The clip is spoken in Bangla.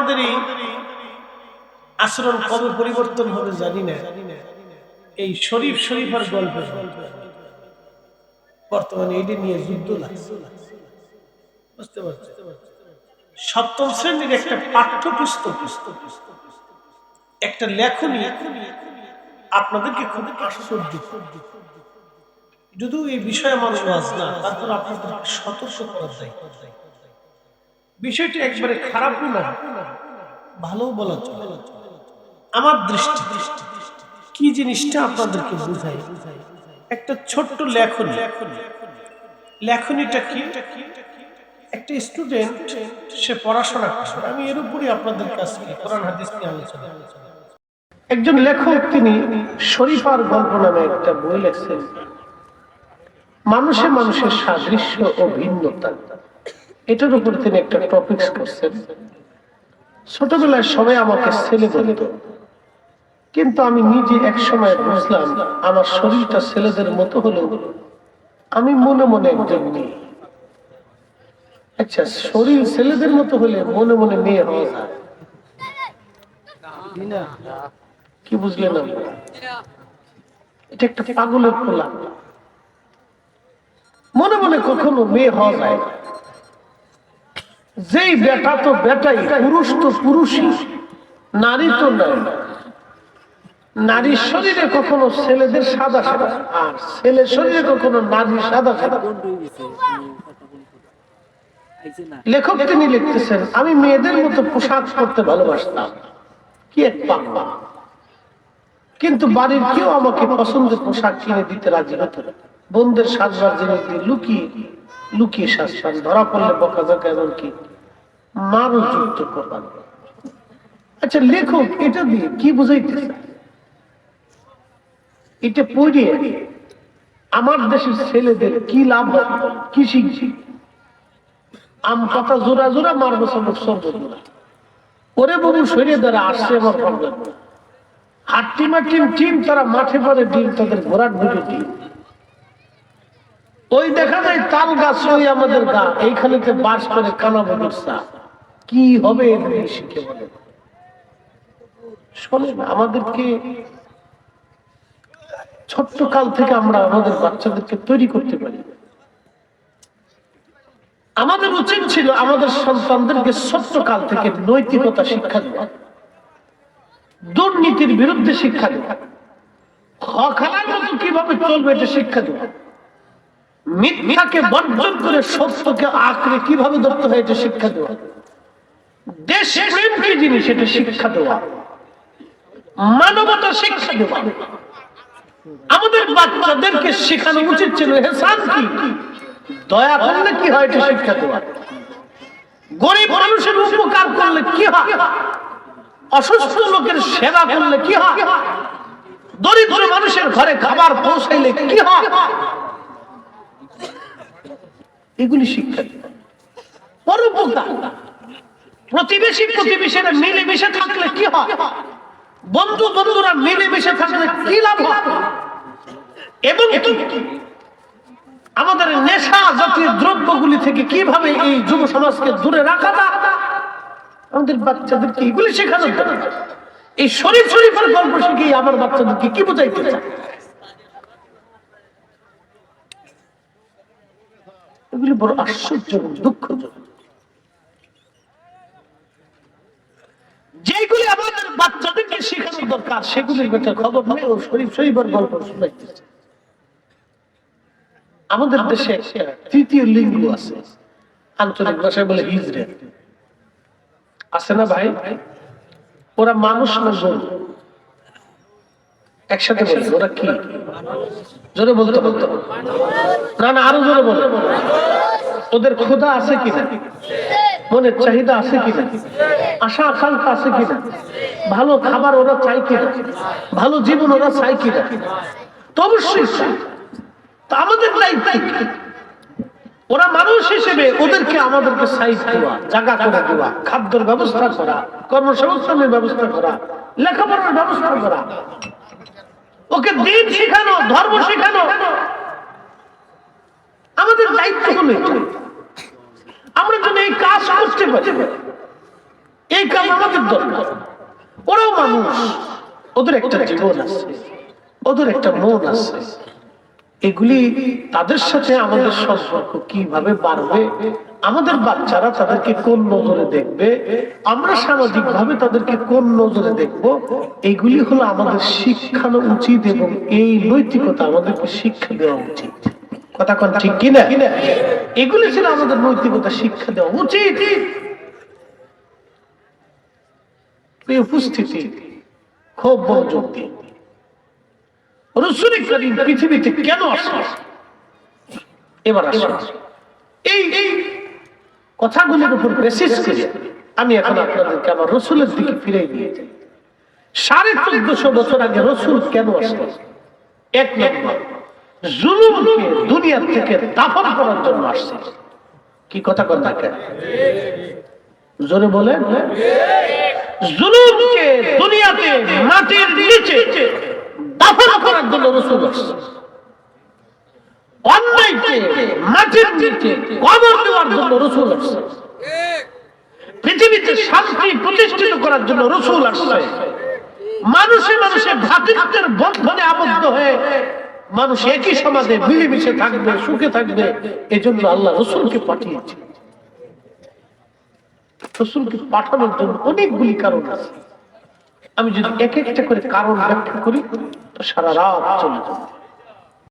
আমাদের এই আচরণ কবে পরিবর্তন হবে জানি না। এই শরীফার গল্প বর্তমানে এটা নিয়ে যুদ্ধ লাগছে, বুঝতে পারছি। সপ্তম শ্রেণীর একটা পাঠ্যপুস্তক, একটা লেখনী আপনাদেরকে খুব আশ্চর্য, যদিও এই বিষয়ে আমার ওয়াজ না, তারপর আপনাদের সতর্ক করার দায়িত্ব। বিষয়টি একবারে খারাপও না, ভালো বলা চলে। আমার দৃষ্টি কি জিনিসটা আপনাদেরকে বুঝাই। একটা ছোট্ট লেখনীটা কি, একটা স্টুডেন্ট সে পড়াশোনা করে। আমি এর উপরই আপনাদের কাছে কোরআন হাদিস নিয়ে আলোচনা। একজন লেখক তিনি শরীফার গল্প নামে একটা বই লিখছেন। মানুষের সাদৃশ্য ও ভিন্নতা, এটার উপর তিনি একটা টপিকস করছেন। ছোটবেলায় সবাই আমাকে ছেলে বলত, কিন্তু আমি নিজে এক সময় বুঝলাম আমার শরীরটা ছেলেদের মতো হলেও আমি মনে মনে একজন মেয়ে। আচ্ছা, শরীর ছেলেদের মতো হলে মনে মনে মেয়ে হওয়া যায় কি? বুঝলেন না? এটা একটা পাগলের খোলা। মনে মনে কখনো মেয়ে হওয়া যায় না। যেই বেটা তো বেটাই, পুরুষ তো পুরুষই, নারী তো নারী। নারীর শরীরে কখনো ছেলেদের সাদা সাদা, আর ছেলের শরীরে কখনো নারীর সাদা সাদা। লেখক তিনি লিখতেছেন, আমি মেয়েদের মতো পোশাক পরতে ভালোবাসতাম, কি এক পাপা, কিন্তু বাড়ির কেউ আমাকে পছন্দের পোশাক কিনে দিতে রাজি হতো না। বোনদের সাজবার জিনিস দিয়ে লুকিয়ে লুকিয়ে সাজতাম, ধরা পড়লে বকাঝকা, এমনকি মারও যুক্ত করতাম। আচ্ছা, লেখক এটা দিয়ে কি বুঝাইতেছে? এটা পড়ে আমার দেশের ছেলেদের কি লাভ, কি শিখছি? আম কথা জোড়া জোড়া, মারবো সবক সর্বজোড়া। ওরে বহু শরীরে দ্বারা আসছে আমার প্রবলেম। হাট্টিমা টিম তারা মাঠে পড়ে ডিম, তাদের ঘোড়ার দুটো ডিম। ওই দেখা যায় তাল গাছ, ওই আমাদের গা, এইখানেতে বাস করে কানাবো দর্শা। কি হবে এদের শিখে বলে? শোনেন, আমাদেরকে ছোট্ট কাল থেকে আমরা আমাদের বাচ্চাদেরকে তৈরি করতে পারি। আমাদের উচিত ছিল আমাদের সন্তানদেরকে ছোট্ট কাল থেকে নৈতিকতা শিক্ষা দেওয়া, দুর্নীতির বিরুদ্ধে শিক্ষা দেওয়া, হক হালাল মতো কিভাবে চলবে এটা শিক্ষা দেওয়া, মিথ্যাকে বর্জন করে সত্যকে আঁকড়ে কিভাবে ধরতে হয় এটা শিক্ষা দেওয়া, দেশ প্রেম কি জিনিস এটা শিক্ষা দেওয়া, মানবতা শিক্ষা দেওয়া। আমাদের বাচ্চাদেরকে শেখানো উচিত ছিল হেসান কি, দয়া করলে কি হয় এটা শিক্ষা দেওয়া, গরিব মানুষের উপকার করলে কি হয়, অসুস্থ লোকের সেবা করলে কি হয়, দরিদ্র মানুষের ঘরে খাবার পৌঁছাইলে কি হয়, এগুলি শিক্ষা দেওয়া। পরোপকার, প্রতিবেশীরা মিলেমিশে থাকলে কি হয়, বন্ধুরা মিলেমিশে থাকলে কি লাভ হয়, এবং আমাদের নেশা জাতীয় দ্রব্যগুলি থেকে কিভাবে এই যুব সমাজকে দূরে রাখা যায়, আমাদের বাচ্চাদেরকে এগুলি শেখানো দরকার। এই শরীফের গল্প শিখিয়ে আমার বাচ্চাদেরকে কি বোঝাইতে চায়? এগুলি বড় আশ্চর্য, দুঃখজনক। যেগুলি আমাদের বাচ্চাদেরকে শেখানো দরকার সেগুলির একটা খবর নেই। ও শরীফের গল্প শুনাইতেছে। আমাদের দেশে তৃতীয় লিঙ্গ আছে, আঞ্চলিক ভাষায় বলে হিজড়ে, আছে না ভাই? ওরা মানুষ না গরু? একসাথে বলে ওরা কি? জোরে বলতে না, আরো জোরে বলে। ওদের ক্ষুধা আছে কিনা, মনের চাহিদা আছে কিনা, আশা আকাঙ্ক্ষা আছে কিনা, ভালো খাবার ওরা চাই কিনা, ভালো জীবন ওরা চাই কিনা? তো অবশ্যই আমাদের দায়িত্ব ওরা মানুষ হিসেবে ওদেরকে আমাদেরকে সাইজ দেওয়া, জায়গা করে দেওয়া, খাদ্যের ব্যবস্থা করা, কর্মসংস্থানের ব্যবস্থা করা, লেখাপড়ার ব্যবস্থা করা, ওকে দিন শেখানো, ধর্ম শেখানো। আমাদের দায়িত্ব হলো আমরা যেন এই কাজ করতে পারি। এই কাজ আমাদের দরকার। ওরাও মানুষ, ওদের একটা জীবন আছে, ওদের একটা মন আছে। এগুলি তাদের সাথে আমাদের সম্পর্ক কিভাবে বাড়বে, আমাদের বাচ্চারা তাদেরকে কোন নজরে দেখবে, আমরা সামাজিক ভাবে তাদেরকে কোন নজরে দেখব, এগুলি হলো আমাদের শিক্ষানো উচিত এবং এই নৈতিকতা আমাদেরকে শিক্ষা দেওয়া উচিত। কথা কোন ঠিক কিনা? এগুলি ছিল আমাদের নৈতিকতা শিক্ষা দেওয়া উচিত। উপস্থিতি খুব মনোযোগ দিয়ে, রাসূল করিম পৃথিবীতে কেন আসলেন এবার আসুন এই কথাগুলোর উপর বেসিস করে আমি এখন আপনাদেরকে আমার রাসূলের দিকে ফিরে নিয়ে যাই। 1450 বছর আগে রাসূল কেন আসলেন? এক নম্বর, জুলুমকে দুনিয়া থেকে দাফন করার জন্য আসছেন। কি কথা কথা কেন জোরে বলেন? জুলুমকে দুনিয়াতে মাটির নিচে দাফন করার জন্য রাসূল আসছেন। অন্যায়কে মাটির নিচে কবর দেওয়ার জন্য রাসূল আসছেন। পৃথিবীতে শান্তি প্রতিষ্ঠিত করার জন্য রাসূল আসছেন। মানুষে মানুষে ভ্রাতৃত্বের বন্ধনে আবদ্ধ হয়ে মানুষ একই সমাজে মিলেমিশে থাকবে, সুখে থাকবে, এজন্য আল্লাহ রাসূলকে পাঠিয়েছেন। রাসূলকে পাঠানোর জন্য অনেকগুলি কারণ আছে। আমি যদি এক একটা করে কারণ ব্যাখ্যা করি তো সারা রাত চলে যাবে।